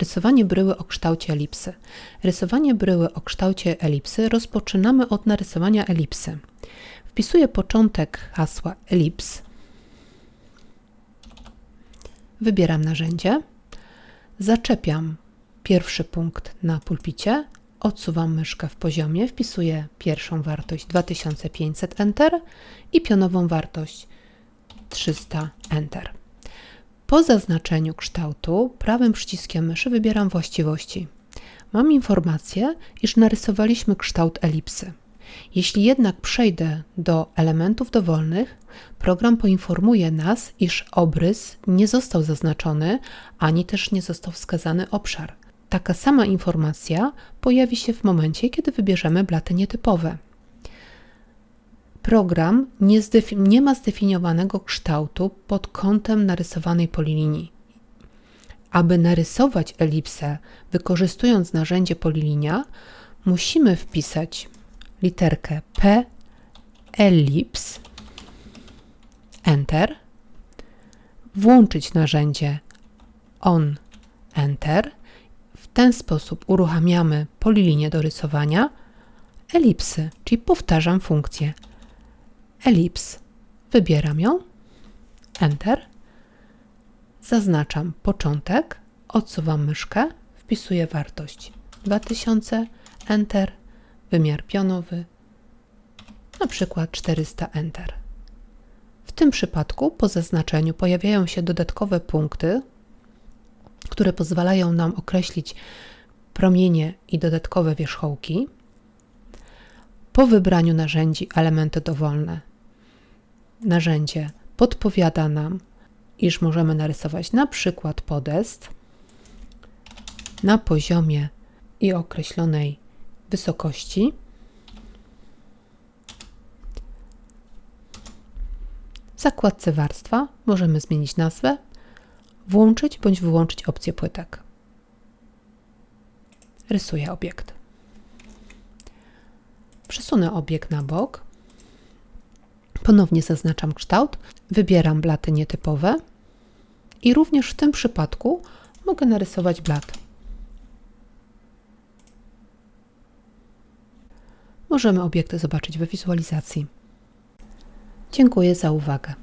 Rysowanie bryły o kształcie elipsy. Rysowanie bryły o kształcie elipsy rozpoczynamy od narysowania elipsy. Wpisuję początek hasła elips. Wybieram narzędzie. Zaczepiam pierwszy punkt na pulpicie. Odsuwam myszkę w poziomie. Wpisuję pierwszą wartość 2500 Enter i pionową wartość 300 Enter. Po zaznaczeniu kształtu prawym przyciskiem myszy wybieram właściwości. Mam informację, iż narysowaliśmy kształt elipsy. Jeśli jednak przejdę do elementów dowolnych, program poinformuje nas, iż obrys nie został zaznaczony, ani też nie został wskazany obszar. Taka sama informacja pojawi się w momencie, kiedy wybierzemy blaty nietypowe. Program nie ma zdefiniowanego kształtu pod kątem narysowanej polilinii. Aby narysować elipsę wykorzystując narzędzie polilinia, musimy wpisać literkę P, elips, Enter, włączyć narzędzie On, Enter. W ten sposób uruchamiamy polilinię do rysowania elipsy, czyli powtarzam funkcję elips. Wybieram ją, Enter, zaznaczam początek, odsuwam myszkę, wpisuję wartość 2000, Enter, wymiar pionowy, na przykład 400 Enter. W tym przypadku po zaznaczeniu pojawiają się dodatkowe punkty, które pozwalają nam określić promienie i dodatkowe wierzchołki. Po wybraniu narzędzi elementy dowolne, narzędzie podpowiada nam, iż możemy narysować na przykład podest na poziomie i określonej wysokości. W zakładce warstwa możemy zmienić nazwę, włączyć bądź wyłączyć opcję płytek. Rysuję obiekt. Przesunę obiekt na bok. Ponownie zaznaczam kształt, wybieram blaty nietypowe i również w tym przypadku mogę narysować blat. Możemy obiekty zobaczyć we wizualizacji. Dziękuję za uwagę.